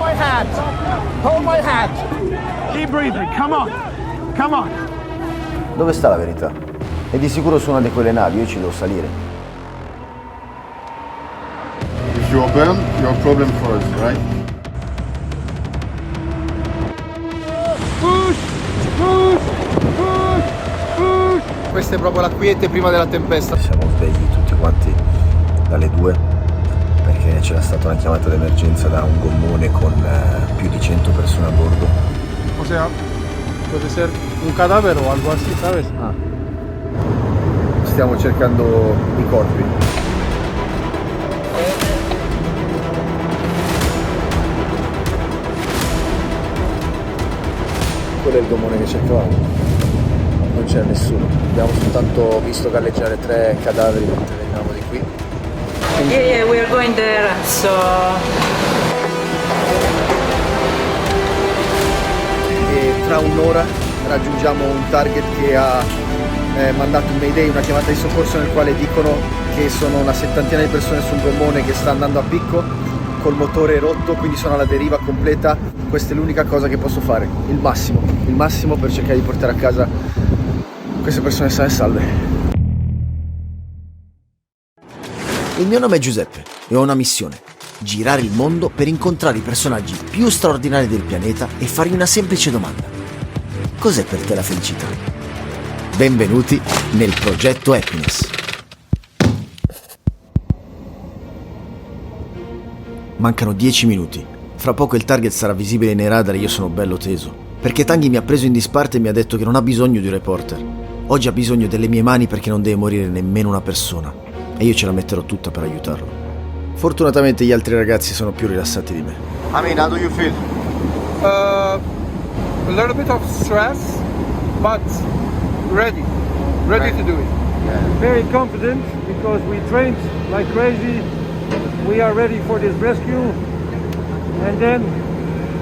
my hand! Hold my hand! Keep breathing, come on! Come on! Dove sta la verità? È di sicuro su una di quelle navi, io ci devo salire. If you are burned, you're a problem for us, right? Push! Push! Push! Push! Questa è proprio la quiete prima della tempesta. Siamo svegli tutti quanti dalle 2 perché c'era stata una chiamata d'emergenza da un gommone con più di 100 persone a bordo. O sea, puede ser un cadáver o algo así, ¿sabes? Stiamo cercando i corpi. Quello è il gommone che cercavamo. Non c'era nessuno. Abbiamo soltanto visto galleggiare 3 cadaveri mentre venivamo di qui. Yeah, we are going there, so... E tra un'ora raggiungiamo un target che ha mandato un mayday, una chiamata di soccorso nel quale dicono che sono una settantina di persone su un gommone che sta andando a picco col motore rotto, quindi sono alla deriva completa. Questa è l'unica cosa che posso fare, il massimo per cercare di portare a casa queste persone sane e salve. Il mio nome è Giuseppe e ho una missione: girare il mondo per incontrare i personaggi più straordinari del pianeta e fargli una semplice domanda: cos'è per te la felicità? Benvenuti nel progetto Happiness. Mancano 10 minuti. Fra poco il target sarà visibile nei radar e io sono bello teso, perché Tanguy mi ha preso in disparte e mi ha detto che non ha bisogno di un reporter. Oggi ha bisogno delle mie mani perché non deve morire nemmeno una persona, e io ce la metterò tutta per aiutarlo. Fortunatamente gli altri ragazzi sono più rilassati di me. I mean, how do you feel? A little bit of stress, but ready to do it. Very confident because we trained like crazy. We are ready for this rescue. And then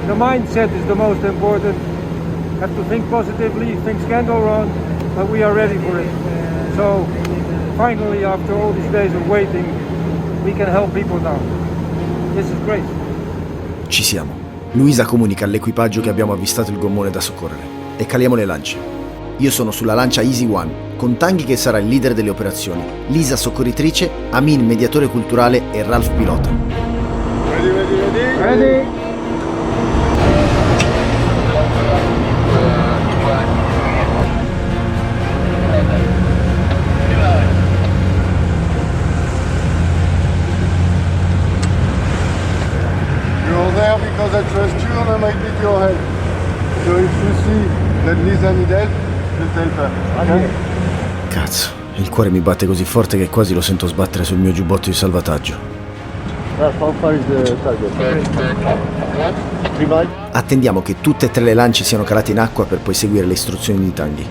the mindset is the most important. Have to think positively, things can go wrong, but we are ready for it. So finally, after all these days of waiting, we can help people now. This is great. Ci siamo. Luisa comunica all'equipaggio che abbiamo avvistato il gommone da soccorrere e caliamo le lance. Io sono sulla lancia Easy One, con Tanguy che sarà il leader delle operazioni, Lisa soccorritrice, Amin mediatore culturale e Ralph pilota. Ready? You're there because I trust you and I might need your help. So if you see that Lisa needs help, just help her. Okay? Cazzo, il cuore mi batte così forte che quasi lo sento sbattere sul mio giubbotto di salvataggio. How far is the target? 3 miles? Attendiamo che tutte e 3 le lance siano calate in acqua per poi seguire le istruzioni di Tanguy.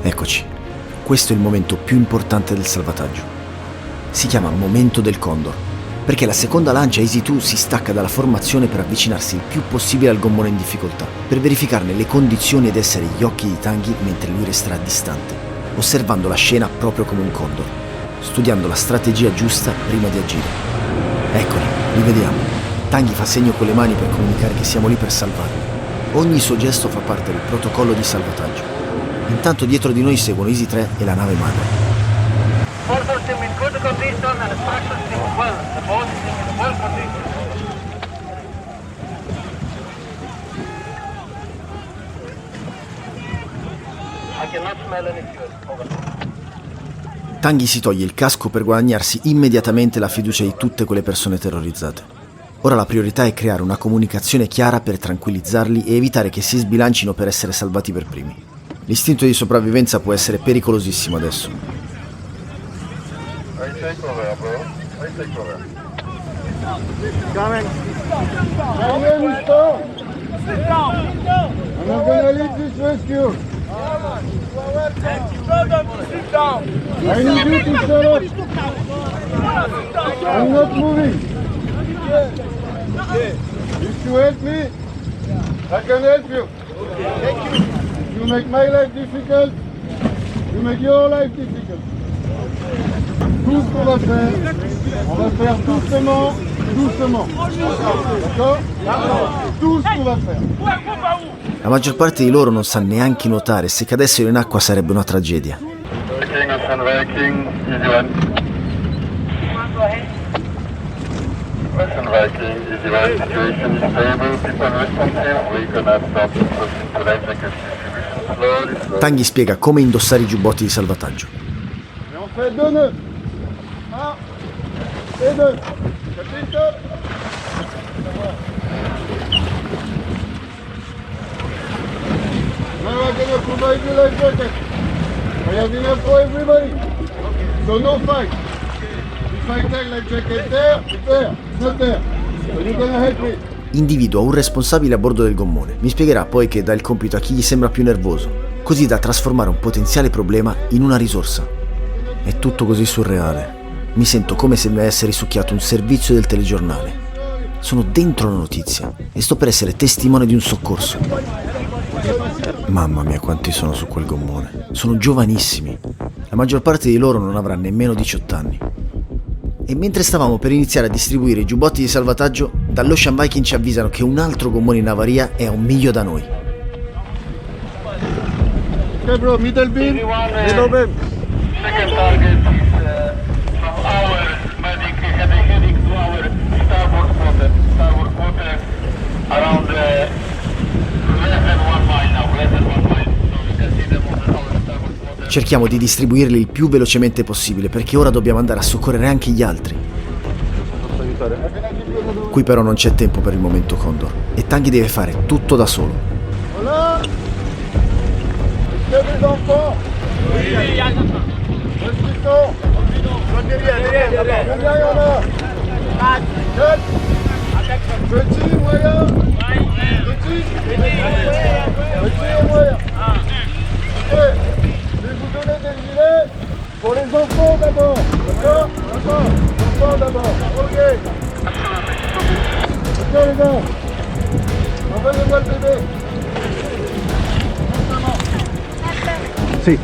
Eccoci, questo è il momento più importante del salvataggio. Si chiama momento del Condor, perché la seconda lancia Easy 2 si stacca dalla formazione per avvicinarsi il più possibile al gommone in difficoltà, per verificarne le condizioni ed essere gli occhi di Tanguy mentre lui resterà distante, osservando la scena proprio come un condor, studiando la strategia giusta prima di agire. Eccoli, li vediamo. Tanguy fa segno con le mani per comunicare che siamo lì per salvarli. Ogni suo gesto fa parte del protocollo di salvataggio. Intanto dietro di noi seguono Easy 3 e la nave madre. Tanguy si toglie il casco per guadagnarsi immediatamente la fiducia di tutte quelle persone terrorizzate. Ora la priorità è creare una comunicazione chiara per tranquillizzarli e evitare che si sbilancino per essere salvati per primi. L'istinto di sopravvivenza può essere pericolosissimo adesso. Coming. Stop. I'm not gonna leave this rescue. I need you to shut up. I'm not moving. If you help me, I can help you. If you make my life difficult, You make your life difficult. Tout ce qu'on va faire, on va faire doucement, doucement. D'accord? Tout ce qu'on va faire. La maggior parte di loro non sa neanche nuotare e se cadessero in acqua sarebbe una tragedia. Viking and Viking, easy one. Listen Viking, easy one, situation is stable, people responsive, we gonna start the process to life jacket distribution slowly. Tanguy spiega come indossare i giubbotti di salvataggio. Et on fait 2 nœuds. 1 et 2. Capito? Now we're gonna provide you life jacket. I have enough for everybody. So no fight. If I take life jacket there, it's there. It's not there. So you're gonna help me. Individua un responsabile a bordo del gommone. Mi spiegherà poi che dà il compito a chi gli sembra più nervoso, così da trasformare un potenziale problema in una risorsa. È tutto così surreale. Mi sento come se mi avesse risucchiato un servizio del telegiornale. Sono dentro la notizia e sto per essere testimone di un soccorso. Mamma mia quanti sono su quel gommone. Sono giovanissimi. La maggior parte di loro non avrà nemmeno 18 anni. E mentre stavamo per iniziare a distribuire i giubbotti di salvataggio, dall'Ocean Viking ci avvisano che un altro gommone in avaria è a 1 miglio da noi. Okay bro, middle beam. Middle beam. Second target is from our medic heading to our starboard quarter around less than 1 mile now, less than 1 mile. So you can see them on our starboard quarter. Cerchiamo di distribuirli il più velocemente possibile perché ora dobbiamo andare a soccorrere anche gli altri. Qui però non c'è tempo per il momento Condor e Tanguy deve fare tutto da solo. Voilà. Est-ce que les enfants? Oui, derrière, il y en a. Petit, moyen. Petit et moyen. Ok. Je vais vous donner des gilets pour les enfants d'abord. D'accord? Enfants d'abord. Ok. Ok les gars. Envoyez-moi le bébé. Sì.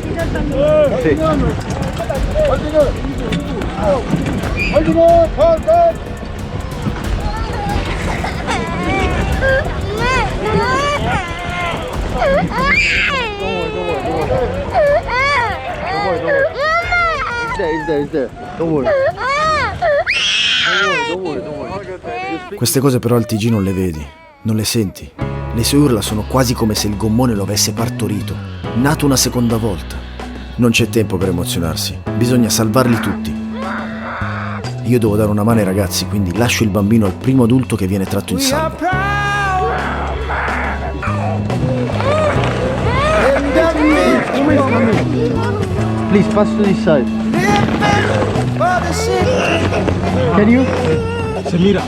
Queste cose però al TG non le vedi, non le senti. Le sue urla sono quasi come se il gommone lo avesse partorito, nato una seconda volta. Non c'è tempo per emozionarsi, bisogna salvarli tutti. Io devo dare una mano ai ragazzi, quindi lascio il bambino al primo adulto che viene tratto in salvo. Please pass to this side. Can you? Samira.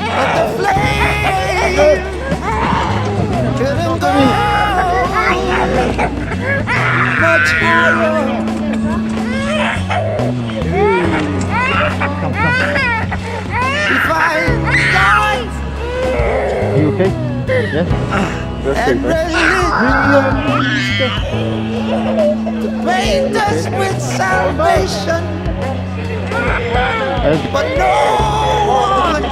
You okay? Yes? Paint us with salvation, but no one, no.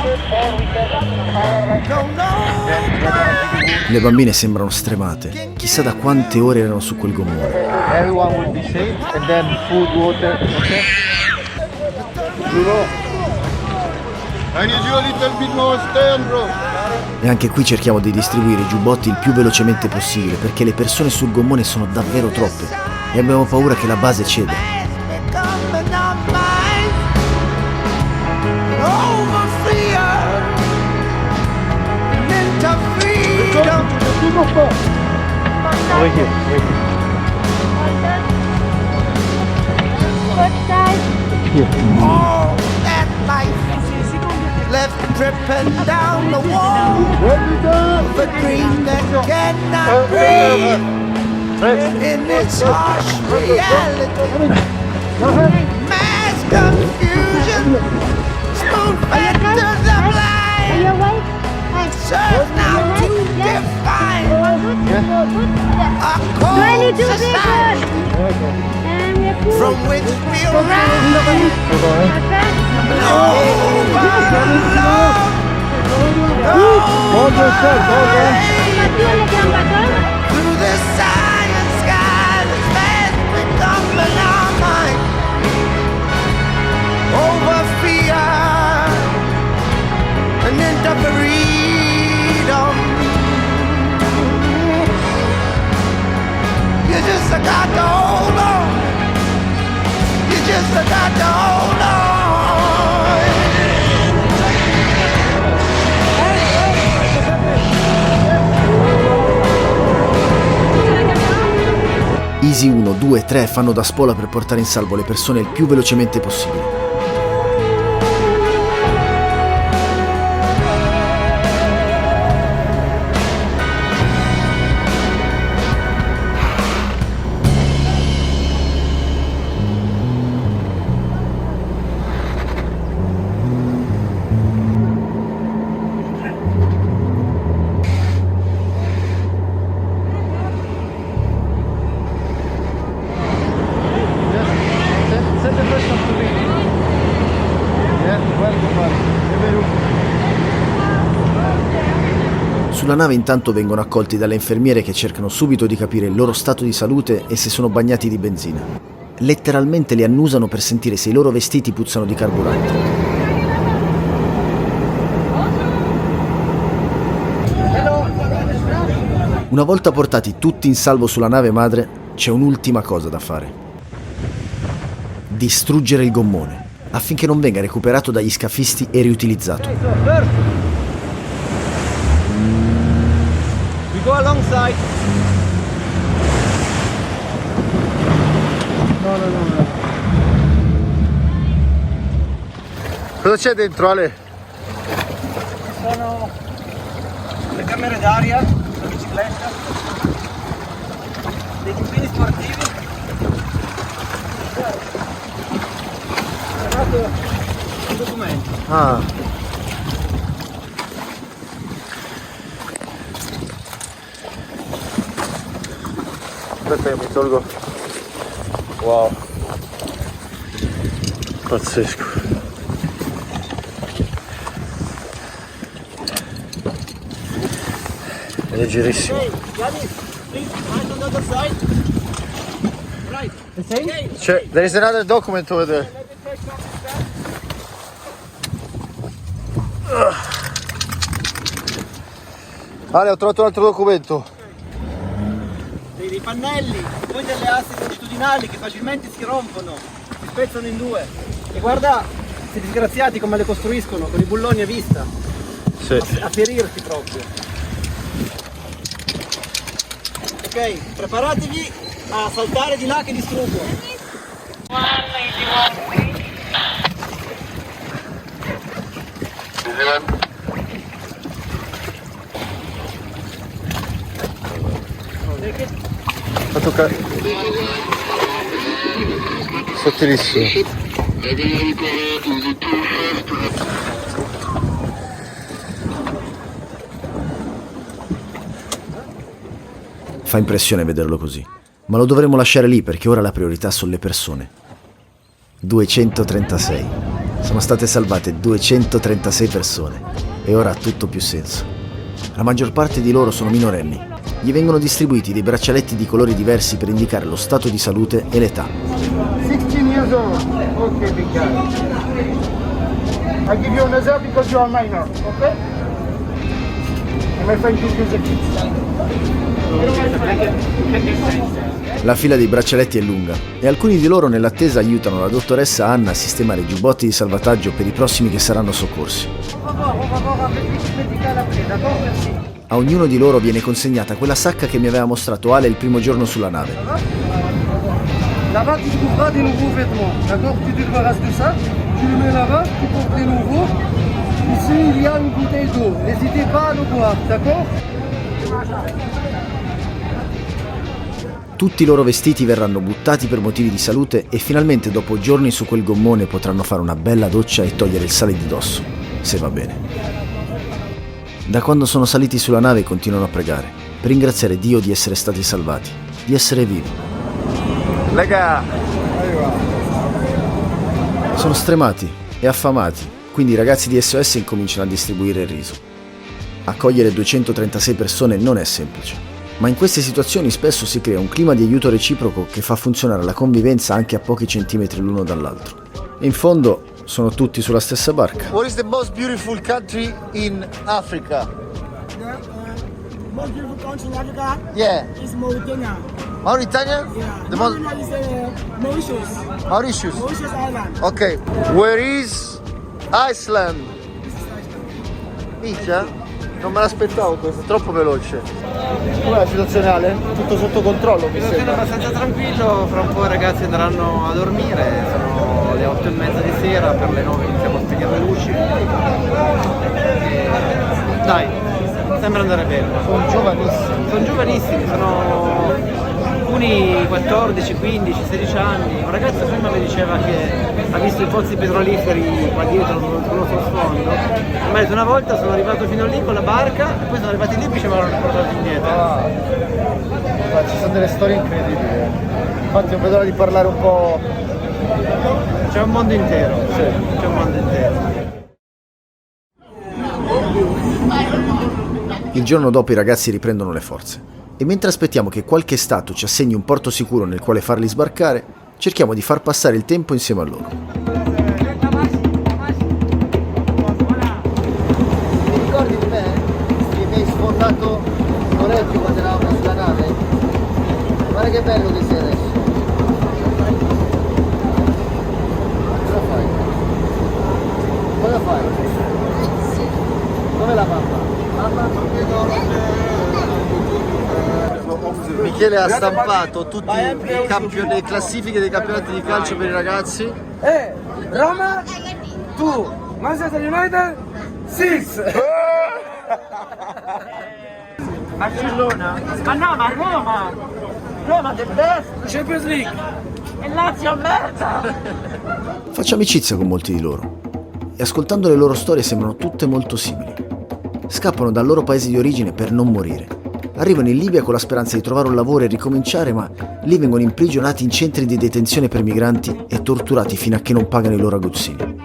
Le bambine sembrano stremate, chissà da quante ore erano su quel gommone. Everyone will be safe and then food, water, okay? I need you a little bit more stern, bro. E anche qui cerchiamo di distribuire i giubbotti il più velocemente possibile perché le persone sul gommone sono davvero troppe e abbiamo paura che la base ceda. Over here, wait. Here. All that life left dripping down the wall, the dream that cannot breathe in its harsh reality. Mass confusion, spoon-fed to the blind, serve now to define a cold society. from which we'll rise. Through the silent sky, the fast become in our mind. Over fear and into freedom. You just got to hold on. You just got to hold on. Easy 1, 2, 3 fanno da spola per portare in salvo le persone il più velocemente possibile. Sulla nave intanto vengono accolti dalle infermiere che cercano subito di capire il loro stato di salute e se sono bagnati di benzina. Letteralmente li annusano per sentire se i loro vestiti puzzano di carburante. Una volta portati tutti in salvo sulla nave madre, c'è un'ultima cosa da fare. Distruggere il gommone, affinché non venga recuperato dagli scafisti e riutilizzato. We go alongside. No. Cosa c'è dentro, Ale? Ci sono le camere d'aria, la bicicletta, dei giubbini sportivi. Ho trovato un documento. Ah. Aspetta che mi tolgo. Wow. Pazzesco. È leggerissimo. There is another document over there. Ale, ho trovato un altro documento. Dei pannelli, poi delle assi longitudinali che facilmente si rompono, si spezzano in due. E guarda questi disgraziati come le costruiscono, con i bulloni a vista. Sì. A ferirsi proprio. Ok, preparatevi a saltare di là che distruggo. Fa toccare. Sottilissimo. Fa impressione vederlo così, ma lo dovremo lasciare lì perché ora la priorità sono le persone. 236. Sono state salvate 236 persone e ora ha tutto più senso. La maggior parte di loro sono minorenni. Gli vengono distribuiti dei braccialetti di colori diversi per indicare lo stato di salute e l'età. 16 years old. Okay, big guy. I give you another because you are minor, okay? And my friend gives you the kids. La fila dei braccialetti è lunga e alcuni di loro nell'attesa aiutano la dottoressa Anna a sistemare i giubbotti di salvataggio per i prossimi che saranno soccorsi. A ognuno di loro viene consegnata quella sacca che mi aveva mostrato Ale il primo giorno sulla nave. Là-bas, tu trouveras des nouveaux vêtements. D'accord? Tu te débarrasses de ça, tu le mets là-bas, tu portes les nouveaux. Ici, il y a une bouteille d'eau. N'hésitez pas à le boire, d'accord? Tutti i loro vestiti verranno buttati per motivi di salute e finalmente dopo giorni su quel gommone potranno fare una bella doccia e togliere il sale di dosso, se va bene. Da quando sono saliti sulla nave continuano a pregare, per ringraziare Dio di essere stati salvati, di essere vivi. Lega! Sono stremati e affamati, quindi i ragazzi di SOS incominciano a distribuire il riso. Accogliere 236 persone non è semplice, ma in queste situazioni spesso si crea un clima di aiuto reciproco che fa funzionare la convivenza anche a pochi centimetri l'uno dall'altro. E in fondo sono tutti sulla stessa barca. What is the most beautiful country in Africa? Most beautiful country in Africa Yeah. is Mauritania. Mauritania? Yeah. The No, most... no, it's Mauritius. Mauritius. Mauritius Island. Ok. Where is Iceland? Minchia? Non me l'aspettavo questo, è troppo veloce. Com'è la situazione, Ale? Tutto sotto controllo, mi Sono sembra. abbastanza tranquillo, fra un po' i ragazzi andranno a dormire, sono le 8:30 di sera, per le 9 iniziamo a spegnere le luci. Dai, sembra andare bene. Sono giovanissimi. Sono giovanissimi, sono alcuni 14, 15, 16 anni. Un ragazzo prima mi diceva che ha visto i pozzi petroliferi qua dietro sullo sfondo. Mi ha detto una volta sono arrivato fino lì con la barca e poi sono arrivati lì e ci avevano riportato indietro. Ma ci sono delle storie incredibili. Infatti non vedo l'ora di parlare un po'. C'è un mondo intero, c'è un mondo intero. Il giorno dopo i ragazzi riprendono le forze e mentre aspettiamo che qualche stato ci assegni un porto sicuro nel quale farli sbarcare, cerchiamo di far passare il tempo insieme a loro. Ti ricordi di me? Che mi hai sfondato l'orecchio quando eravamo sulla nave? Guarda che bello che sei adesso. Cosa fai? Cosa fai? Dov'è la mamma? Michele ha stampato tutte le classifiche dei campionati di calcio per i ragazzi. Roma 2, Manchester United 6. Barcellona? Ma no, ma Roma! Roma the best! Champions League. E Lazio merda! Faccio amicizia con molti di loro e ascoltando le loro storie sembrano tutte molto simili. Scappano dal loro paese di origine per non morire. Arrivano in Libia con la speranza di trovare un lavoro e ricominciare, ma lì vengono imprigionati in centri di detenzione per migranti e torturati fino a che non pagano i loro aguzzini.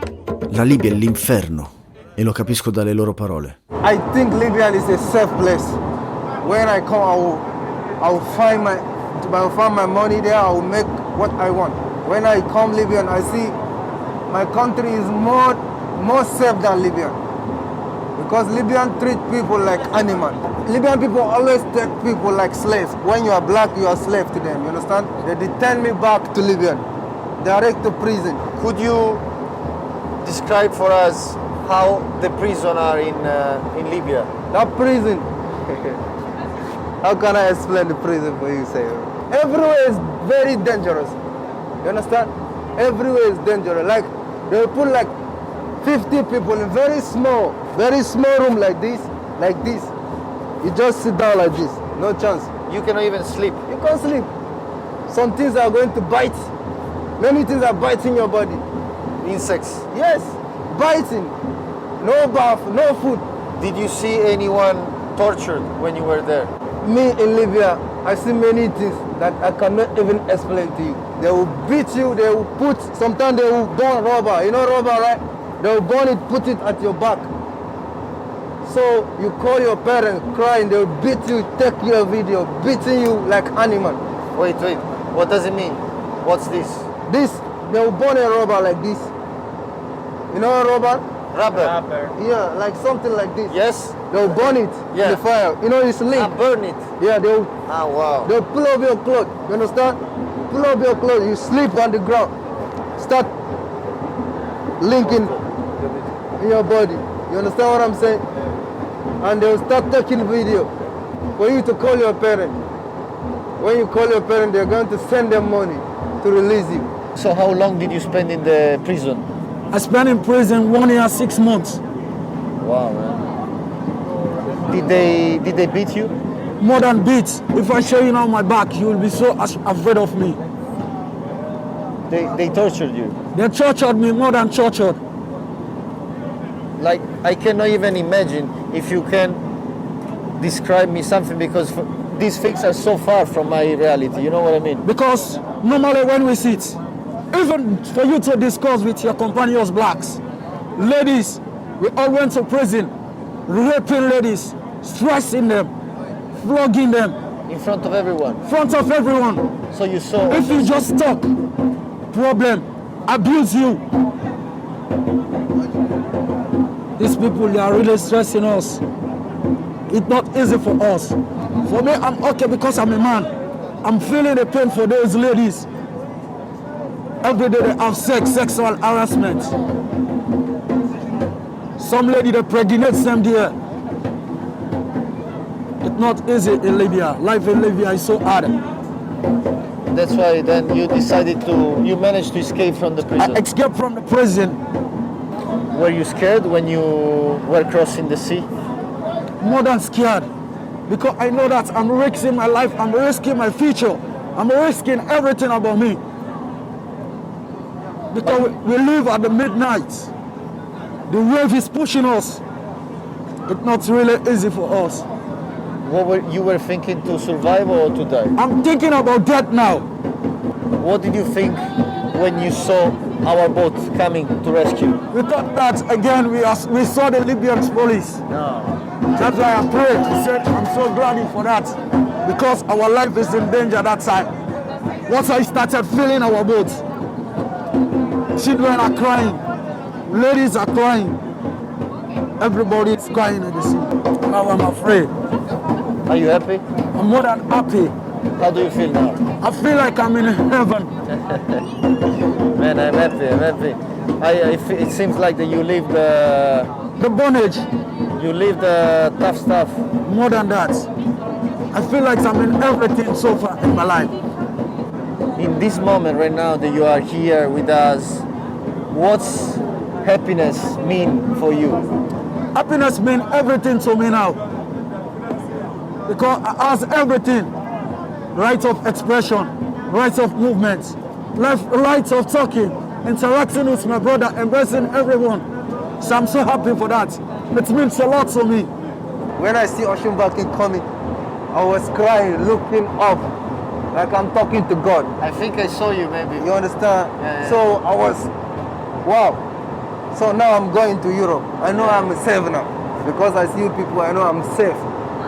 La Libia è l'inferno e lo capisco dalle loro parole. I think Libya is a safe place. When I come, I will find my money there. I will make what I want. When I come Libyan, I see my country is more safe than Libya. Because Libyan treat people like animals. Libyan people always take people like slaves. When you are black, you are slave to them, you understand? They detain me back to Libya, direct to prison. Could you describe for us how the prison are in Libya? That prison, how can I explain the prison for you, say? Everywhere is very dangerous, you understand? Everywhere is dangerous. Like, they put like 50 people in very small room like this. You just sit down like this, no chance. You cannot even sleep. You can't sleep. Some things are going to bite. Many things are biting your body. Insects. Yes, biting. No bath, no food. Did you see anyone tortured when you were there? Me in Libya, I see many things that I cannot even explain to you. They will beat you, they will put, sometimes they will burn rubber. You know rubber, right? They will burn it, put it at your back. So you call your parents crying, they will beat you, take your video, beating you like animal. Wait, what does it mean? What's this? This, they will burn a rubber like this. You know a rubber? Rubber. Yeah, like something like this. Yes? They'll burn it in the fire. You know it's lit. Burn it. Yeah, they'll wow. They'll pull up your clothes. You understand? Pull up your clothes. You sleep on the ground. Start linking in your body. You understand what I'm saying? And they'll start taking video for you to call your parent. When you call your parent, they're going to send them money to release you. So how long did you spend in the prison? I spent in prison 1 year, 6 months. Wow, man. Did they beat you? More than beats. If I show you now my back, you will be so afraid of me. They tortured you? They tortured me more than tortured. Like, I cannot even imagine if you can describe me something, because these things are so far from my reality, you know what I mean? Because normally when we sit, even for you to discuss with your companions blacks. Ladies, we all went to prison, raping ladies, stressing them, flogging them. In front of everyone. In front of everyone. So you saw. If you just talk, problem, abuse you. These people, they are really stressing us. It's not easy for us. For me, I'm okay because I'm a man. I'm feeling the pain for those ladies. Every day they have sexual harassment. Some lady that pregnant them there. It's not easy in Libya. Life in Libya is so hard. That's why then you managed to escape from the prison. I escaped from the prison. Were you scared when you were crossing the sea? More than scared. Because I know that I'm risking my life, I'm risking my future, I'm risking everything about me. Because we live at the midnight. The wave is pushing us. It's not really easy for us. You were thinking to survive or to die? I'm thinking about death now. What did you think when you saw our boat coming to rescue? We thought that again we saw the Libyan police. No. That's why I prayed. He said, I'm so glad for that. Because our life is in danger that time. Once I started filling our boats, children are crying, ladies are crying, everybody is crying at the sea. Now I'm afraid. Are you happy? I'm more than happy. How do you feel now? I feel like I'm in heaven. Man, I'm happy. It seems like that you lived the bondage. You lived the tough stuff. More than that. I feel like I'm in everything so far in my life. In this moment right now that you are here with us, what's happiness mean for you? Happiness means everything to me now. Because I ask everything. Right of expression, right of movement, right of talking, interacting with my brother, embracing everyone. So I'm so happy for that. It means a lot to me. When I see Ocean Viking coming, I was crying, looking up, like I'm talking to God. I think I saw you maybe. You understand? Yeah. So I was, wow. So now I'm going to Europe. I know I'm safe now. Because I see people, I know I'm safe.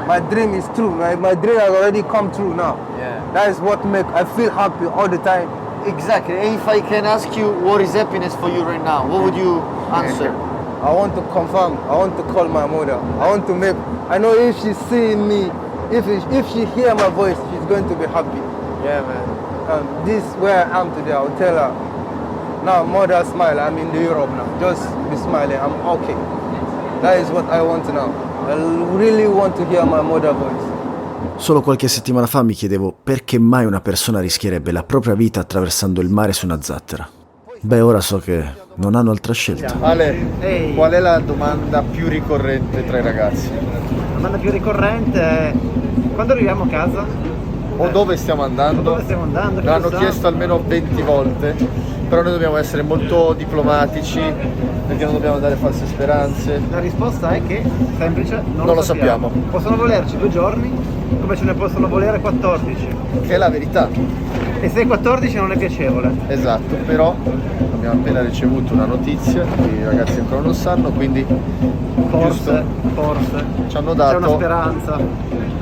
My dream is true. My dream has already come true now. Yeah. That is what makes I feel happy all the time. Exactly. If I can ask you what is happiness for you right now, what would you answer? I want to confirm. I want to call my mother. I want to make. I know if she's seeing me, if she hear my voice, she's going to be happy. Yeah, man. This where I am today. I'll tell her. Now, mother, smile. I'm in Europe now. Just be smiling. I'm okay. That is what I want now. I really want to hear my mother voice. Solo qualche settimana fa mi chiedevo perché mai una persona rischierebbe la propria vita attraversando il mare su una zattera. Beh, ora so che non hanno altra scelta. Ale, qual è la domanda più ricorrente tra i ragazzi? La domanda più ricorrente è quando arriviamo a casa? O dove stiamo andando? Dove stiamo andando? L'hanno chiesto almeno 20 volte, però noi dobbiamo essere molto diplomatici perché non dobbiamo dare false speranze. La risposta è che semplice, non lo sappiamo. Possono volerci 2 giorni, come ce ne possono volere 14. Che è la verità. E se 14 non è piacevole. Esatto, però abbiamo appena ricevuto una notizia, i ragazzi ancora non sanno, quindi forse ci hanno dato c'è una speranza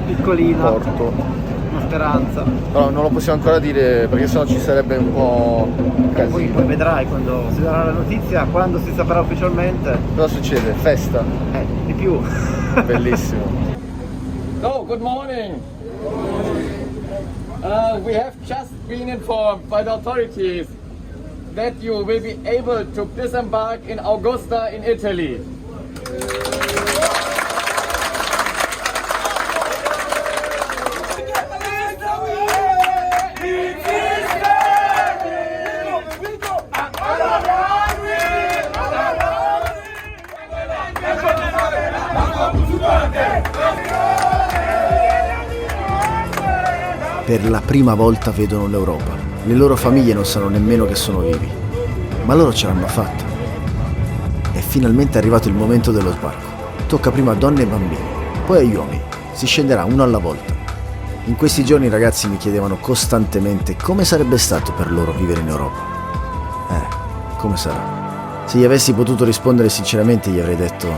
piccolina. Porto. Speranza. Però non lo possiamo ancora dire perché sennò ci sarebbe un po' casino. Poi vedrai quando si darà la notizia, quando si saprà ufficialmente. Cosa succede? Festa? Di più. Bellissimo. So, good morning. We have just been informed by the authorities that you will be able to disembark in Augusta in Italy. Per la prima volta vedono l'Europa. Le loro famiglie non sanno nemmeno che sono vivi. Ma loro ce l'hanno fatta. È finalmente arrivato il momento dello sbarco. Tocca prima a donne e bambini, poi agli uomini. Si scenderà uno alla volta. In questi giorni i ragazzi mi chiedevano costantemente come sarebbe stato per loro vivere in Europa. Come sarà? Se gli avessi potuto rispondere sinceramente gli avrei detto: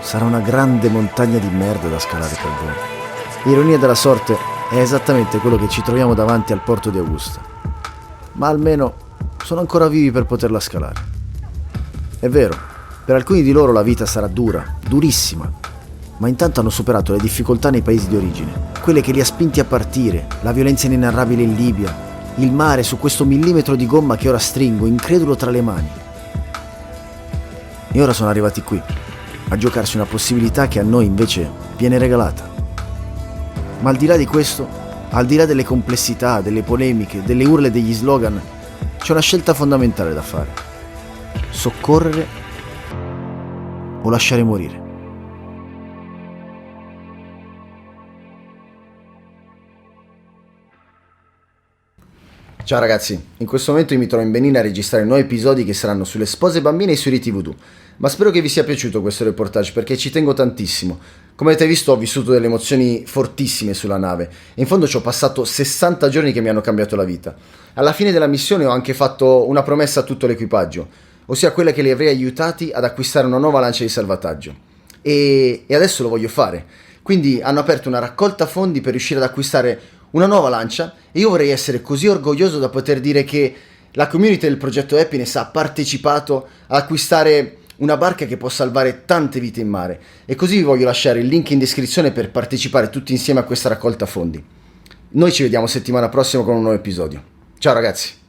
sarà una grande montagna di merda da scalare per voi. Ironia della sorte, è esattamente quello che ci troviamo davanti al porto di Augusta. Ma almeno sono ancora vivi per poterla scalare. È vero, per alcuni di loro la vita sarà dura, durissima, ma intanto hanno superato le difficoltà nei paesi di origine, quelle che li ha spinti a partire, la violenza inenarrabile in Libia, il mare su questo millimetro di gomma che ora stringo, incredulo tra le mani. E ora sono arrivati qui, a giocarsi una possibilità che a noi invece viene regalata. Ma al di là di questo, al di là delle complessità, delle polemiche, delle urle e degli slogan, c'è una scelta fondamentale da fare: soccorrere o lasciare morire. Ciao ragazzi, in questo momento io mi trovo in Benin a registrare nuovi episodi che saranno sulle spose bambine e sui riti voodoo, ma spero che vi sia piaciuto questo reportage perché ci tengo tantissimo. Come avete visto ho vissuto delle emozioni fortissime sulla nave e in fondo ci ho passato 60 giorni che mi hanno cambiato la vita. Alla fine della missione ho anche fatto una promessa a tutto l'equipaggio, ossia quella che li avrei aiutati ad acquistare una nuova lancia di salvataggio. E adesso lo voglio fare. Quindi hanno aperto una raccolta fondi per riuscire ad acquistare una nuova lancia e io vorrei essere così orgoglioso da poter dire che la community del progetto Happiness ha partecipato a acquistare una barca che può salvare tante vite in mare, e così vi voglio lasciare il link in descrizione per partecipare tutti insieme a questa raccolta fondi. Noi ci vediamo settimana prossima con un nuovo episodio. Ciao ragazzi!